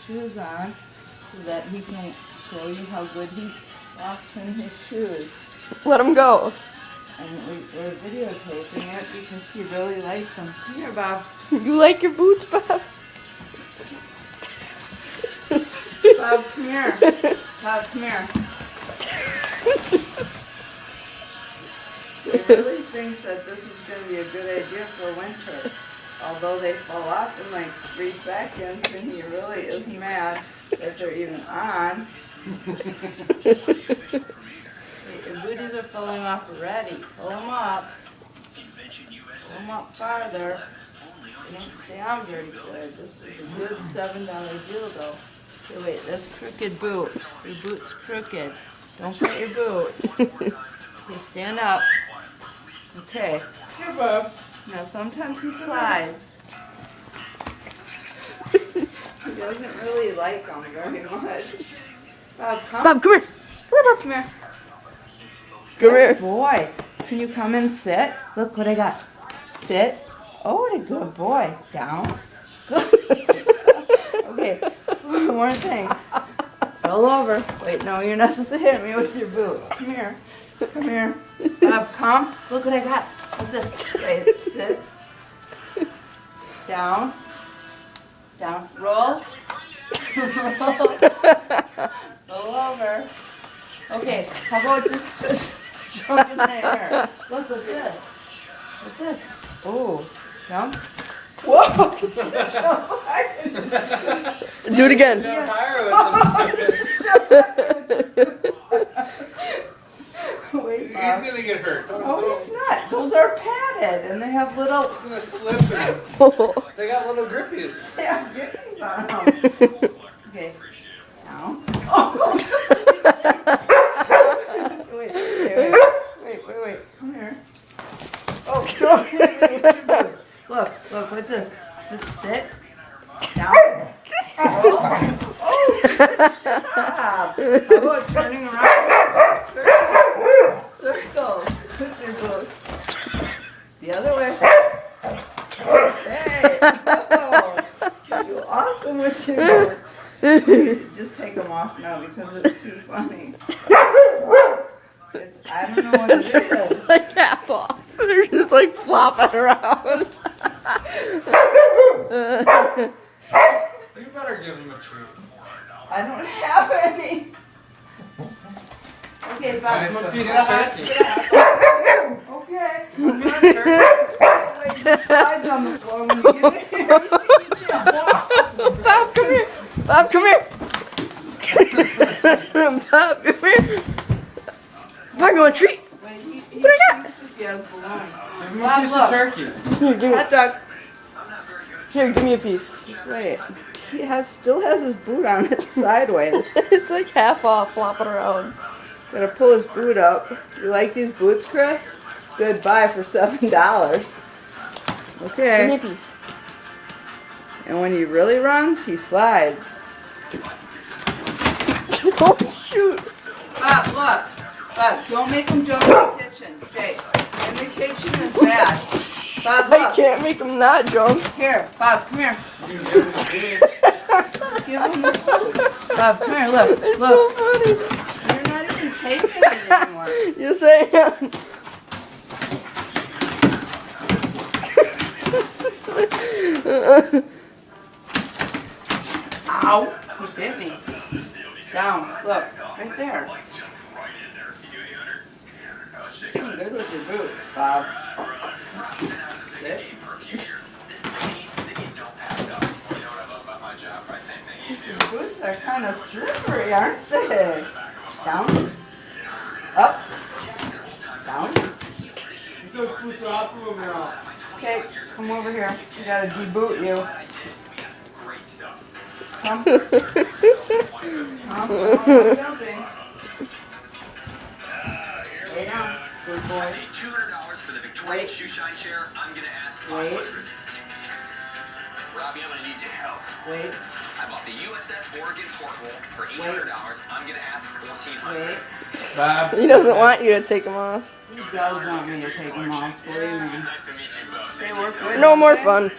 shoes on so that he can show you how good he walks in his shoes. Let him go. And we're videotaping it because he really likes them. Come here, Bob. You like your boots, Bob? Bob, come here. Bob, come here. He really thinks that this is going to be a good idea for winter. Although they fall off in like 3 seconds, and he really is mad that they're even on. The booties are falling off already. Pull them up. Pull them up farther. They don't stay on very good. This was a good $7 deal though. Okay, wait, that's crooked boot. Your boot's crooked. Don't put your boot. Okay, stand up. Okay. Here, Bob. Now sometimes he slides. He doesn't really like them very much. Bob, come. Bob, come here. Come here. Come here. Good boy. Can you come and sit? Look what I got. Sit. Oh, what a good boy. Down. Good. Okay, one more thing. Roll over. Wait, no, you're not supposed to hit me with your boot. Come here. Come here. Bob, come. Look what I got. What's this? Wait, sit. Down. Down. Roll. Roll over. Okay, how about just jump in the air? Look, what's this? What's this? Oh, jump. Whoa! Jump high. Do it again. Jump higher with Wait, He's Bob. gonna get hurt. Oh, he's not. Those are padded, and they have little. He's gonna slip and they got little grippies. They have grippies on them. Okay. Now. Oh. Wait. Come here. Oh, don't hit me with your boots. Look, what's this? Let's sit. Down. Oh, good job. How about turning around? Circle. With your boots. The other way. Hey. Oh, you do awesome with your boots. Just take them off now because it's too funny. I don't know what it is. Like half off. They're just like flopping around. You better give him a treat. I don't have any. Okay, Bob. Give him a piece of turkey. Okay. Wait, your slides on the floor when you get in here. You see, you can't walk. Bob, come here. Bob, come here. Bob, come here. Bob, you want a treat? Wait, he What do I got? thinks he has baloney. Give him a Bob, piece look. of turkey. Here, give me, Hot dog. here, give me a piece. Just wait. He still has his boot on. It's sideways. It's like half off, flopping around. Gotta pull his boot up. You like these boots, Chris? Good buy for $7. Give me a Okay. piece. And when he really runs, he slides. Oh, shoot. Bob, look. Bob, don't make him jump in the kitchen. Jake, in the kitchen is bad. Bob, I look. can't make him not jump. Here, Bob, come here. You can give him a piece. Give him the food. Bob, come here, look. It's Look. so funny. You're not even taking it anymore. Yes, I am. Ow. He bit me. Down. Look. Right there. You're good with your boots, Bob. Sit. Your boots are kind of slippery, aren't they? Down. Up. Down. Get those boots off of him now. Okay, come over here. We gotta deboot you. Come. Come. Jumping. Lay down. Good boy. $200 for the Victorian shoe shine chair. I'm gonna ask Wait. $500. Robbie, I'm gonna need your help. Wait. I bought the USS Oregon Porthole for $800. I'm gonna ask $1,400. Wait. Bob. He doesn't want you to take him off. He does want me to take them off. Believe me. Nice to meet you both. They work good. No more don't fun.